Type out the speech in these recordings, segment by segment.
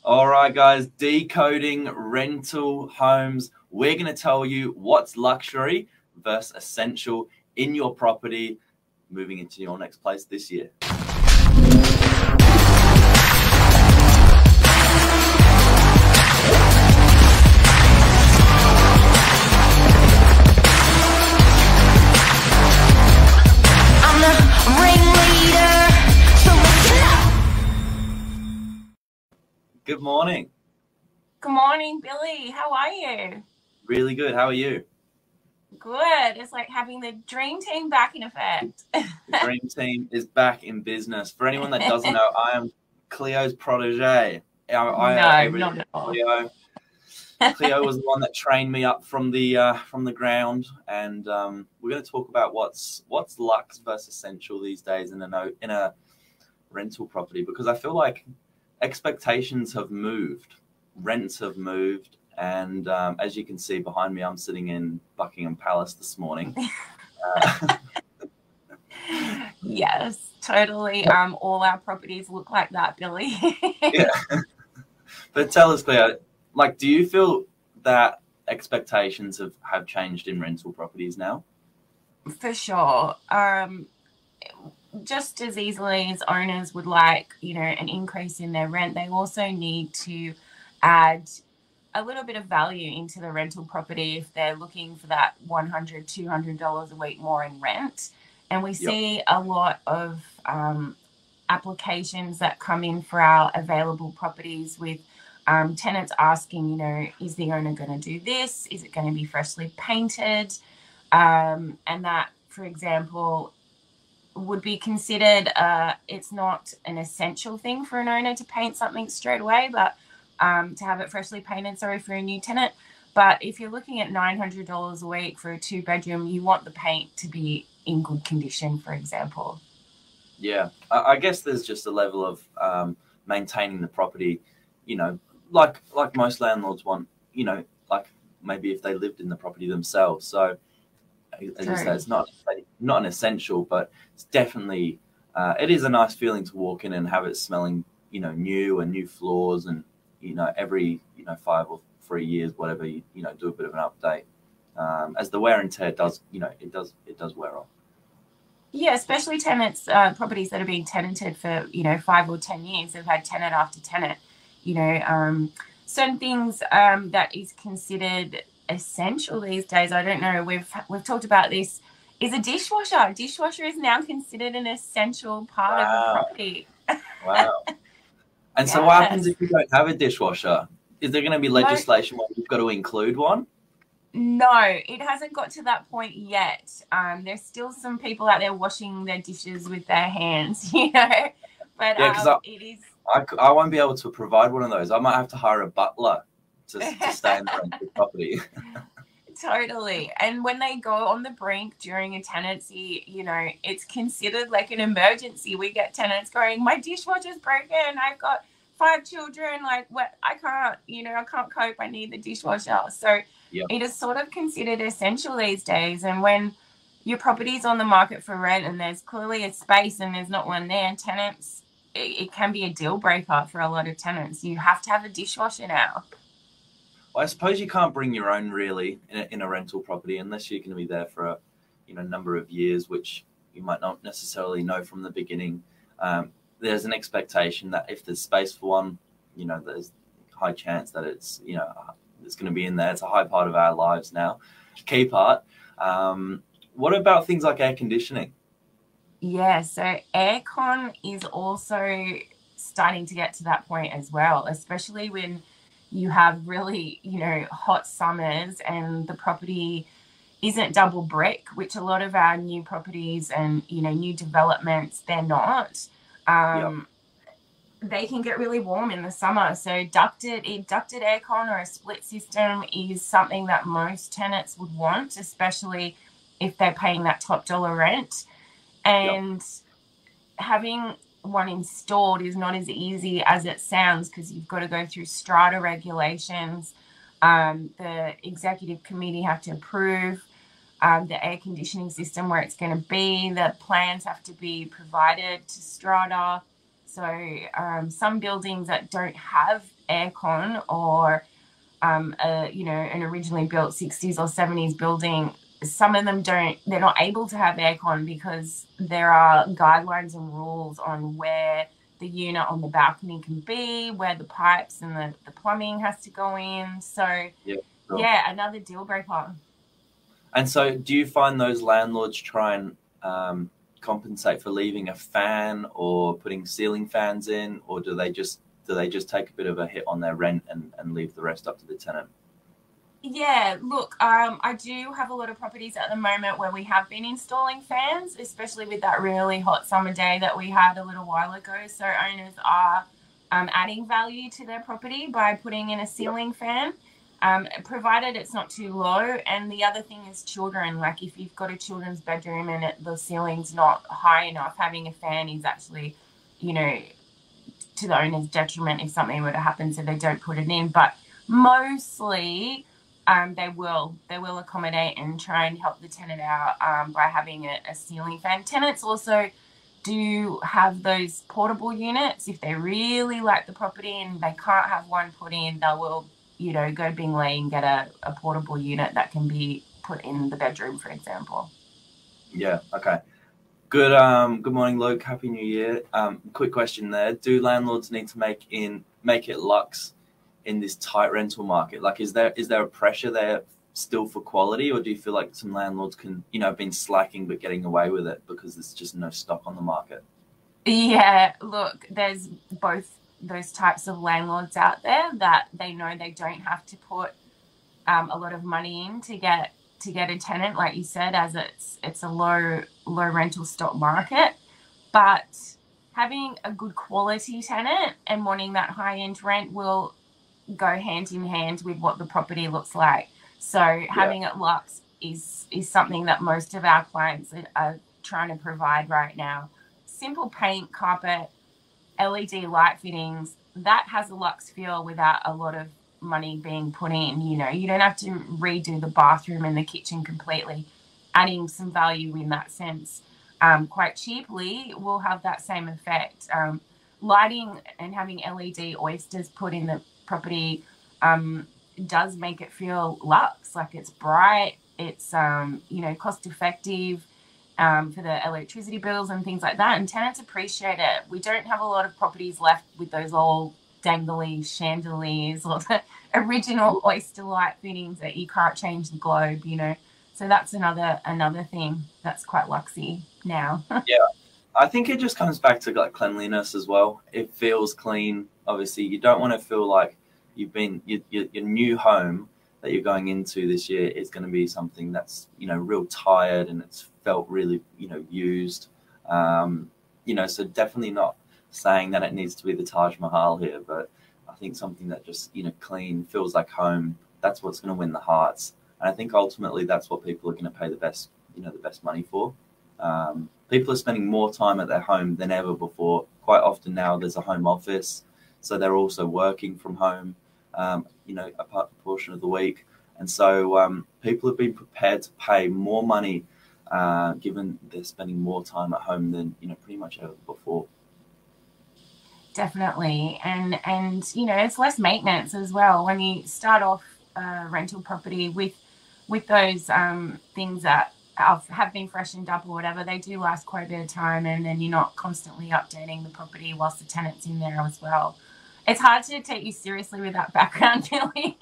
All right, guys, decoding rental homes. We're going to tell you what's luxury versus essential in your property moving into your next place this year. Good morning. Good morning, Billy. How are you? Really good. How are you? Good. It's like having the dream team back in effect. The dream team is back in business. For anyone that doesn't know, I am Cleo's protege. Not at all. Cleo was the one that trained me up from the ground, and we're going to talk about what's luxe versus essential these days in a rental property, because I feel like expectations have moved, rents have moved, and as you can see behind me, I'm sitting in Buckingham Palace this morning. Yes, totally. All our properties look like that, Billy. Yeah. But tell us, Cleo, like, do you feel that expectations have changed in rental properties now? For sure. Just as easily as owners would like, an increase in their rent, they also need to add a little bit of value into the rental property if they're looking for that $100, $200 a week more in rent. And we see a lot of applications that come in for our available properties with tenants asking, is the owner going to do this? Is it going to be freshly painted? And that, for example, would be considered, it's not an essential thing for an owner to paint something straight away, but to have it freshly painted, for a new tenant. But if you're looking at $900 a week for a 2-bedroom, you want the paint to be in good condition, for example. Yeah, I guess there's just a level of maintaining the property, like most landlords want, like maybe if they lived in the property themselves. So as you say, it's not an essential, but it's definitely it is a nice feeling to walk in and have it smelling, new, and new floors, and every 5 or 3 years, whatever, do a bit of an update as the wear and tear does, it does wear off. Yeah, especially tenants, properties that have been tenanted for 5 or 10 years. They've had tenant after tenant. Certain things that is considered essential these days. I don't know. We've talked about this. Is a dishwasher. Dishwasher is now considered an essential part of a property. Wow. And so what happens if you don't have a dishwasher? Is there going to be legislation where you've got to include one? No, it hasn't got to that point yet. There's still some people out there washing their dishes with their hands, But yeah, it is. I won't be able to provide one of those. I might have to hire a butler to stay in the rental property. Totally. And when they go on the brink during a tenancy, it's considered like an emergency. We get tenants going, my dishwasher's broken. I've got 5 children. Like, what? I can't cope. I need the dishwasher. So it is sort of considered essential these days. And when your property's on the market for rent and there's clearly a space and there's not one there, tenants, it can be a deal breaker for a lot of tenants. You have to have a dishwasher now. Well, I suppose you can't bring your own really in a rental property unless you're going to be there for a number of years, which you might not necessarily know from the beginning. There's an expectation that if there's space for one, there's a high chance that it's it's going to be in there. It's a high part of our lives now, key part. What about things like air conditioning? Yeah, so aircon is also starting to get to that point as well, especially when you have really, hot summers and the property isn't double brick, which a lot of our new properties and, new developments, they're not. They can get really warm in the summer. So ducted aircon or a split system is something that most tenants would want, especially if they're paying that top dollar rent. And having one installed is not as easy as it sounds, because you've got to go through strata regulations. The executive committee have to approve the air conditioning system where it's going to be. The plans have to be provided to strata. So some buildings that don't have aircon, or you know, an originally built 60s or 70s building, some of them they're not able to have aircon because there are guidelines and rules on where the unit on the balcony can be, where the pipes and the plumbing has to go in. So Yeah, sure. yeah, another deal breaker. And so do you find those landlords try and compensate for leaving a fan or putting ceiling fans in, or do they just take a bit of a hit on their rent and leave the rest up to the tenant? Yeah, look, I do have a lot of properties at the moment where we have been installing fans, especially with that really hot summer day that we had a little while ago. So owners are adding value to their property by putting in a ceiling fan, provided it's not too low. And the other thing is children. Like if you've got a children's bedroom and the ceiling's not high enough, having a fan is actually, you know, to the owner's detriment if something were to happen, so they don't put it in. But mostly they will accommodate and try and help the tenant out by having a ceiling fan. Tenants also do have those portable units. If they really like the property and they can't have one put in, they will, you know, go to Bingley and get a portable unit that can be put in the bedroom, for example. Yeah, okay. Good good morning, Luke. Happy New Year. Quick question there. Do landlords need to make it luxe in this tight rental market? Like, is there a pressure there still for quality, or do you feel like some landlords can, you know, have been slacking but getting away with it because there's just no stock on the market? Yeah, look, there's both those types of landlords out there that they know they don't have to put a lot of money in to get a tenant, like you said, as it's a low rental stock market. But having a good quality tenant and wanting that high end rent will go hand in hand with what the property looks like. So having it luxe is something that most of our clients are trying to provide right now. Simple paint, carpet, LED light fittings, that has a luxe feel without a lot of money being put in. You know, you don't have to redo the bathroom and the kitchen completely. Adding some value in that sense quite cheaply will have that same effect. Lighting and having LED oysters put in the property does make it feel luxe, like it's bright, it's you know, cost effective for the electricity bills and things like that, and tenants appreciate it. We don't have a lot of properties left with those old dangly chandeliers or the original oyster light fittings that you can't change the globe, you know. So that's another thing that's quite luxy now. Yeah, I think it just comes back to like cleanliness as well. It feels clean. Obviously, you don't want to feel like your new home that you're going into this year is going to be something that's, you know, real tired and it's felt really, you know, used. You know, so definitely not saying that it needs to be the Taj Mahal here, but I think something that just, you know, clean, feels like home, that's what's going to win the hearts. And I think ultimately that's what people are going to pay the best money for. People are spending more time at their home than ever before. Quite often now there's a home office, so they're also working from home, you know, a portion of the week. And so people have been prepared to pay more money given they're spending more time at home than, you know, pretty much ever before. Definitely. And you know, it's less maintenance as well when you start off a rental property with those things that have been freshened up or whatever. They do last quite a bit of time, and then you're not constantly updating the property whilst the tenant's in there as well. It's hard to take you seriously with that background, Billy.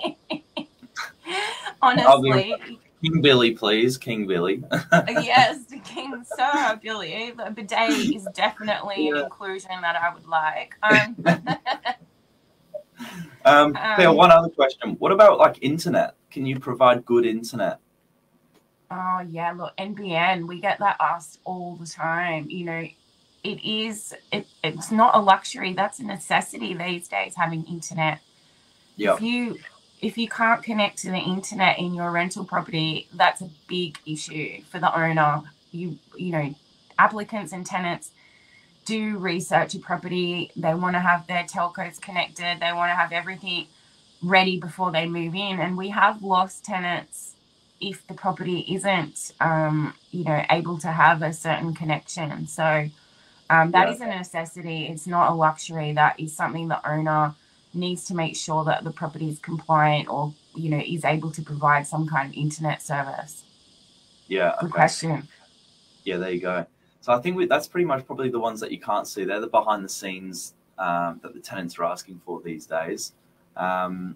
Honestly. King Billy, please. King Billy. Yes, King Sir Billy. The bidet is definitely an inclusion that I would like. Cleo, one other question. What about like internet? Can you provide good internet? Oh, yeah. Look, NBN, we get that asked all the time. You know, it's not a luxury. That's a necessity these days, having internet. Yeah. If you can't connect to the internet in your rental property, that's a big issue for the owner. You know, applicants and tenants do research a property. They want to have their telcos connected. They want to have everything ready before they move in. And we have lost tenants if the property isn't, you know, able to have a certain connection. So That is a necessity. It's not a luxury. That is something the owner needs to make sure that the property is compliant, or, you know, is able to provide some kind of internet service. Yeah. Good question. Yeah, there you go. So I think that's pretty much probably the ones that you can't see. They're the behind the scenes that the tenants are asking for these days. I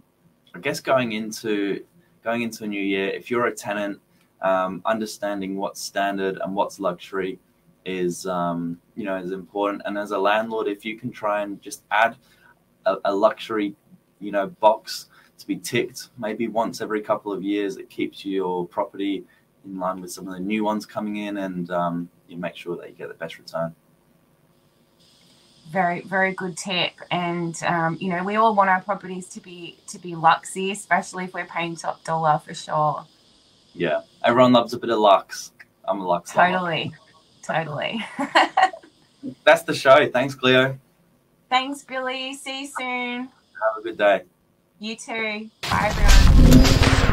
guess going into a new year, if you're a tenant, understanding what's standard and what's luxury is is important. And as a landlord, if you can try and just add a luxury box to be ticked maybe once every couple of years, it keeps your property in line with some of the new ones coming in, and you make sure that you get the best return. Very, very good tip. And we all want our properties to be luxy, especially if we're paying top dollar, for sure. Yeah, everyone loves a bit of Luxe. I'm a Luxe lover. Totally. That's the show. Thanks, Cleo. Thanks, Billy. See you soon. Have a good day. You too. Bye, everyone.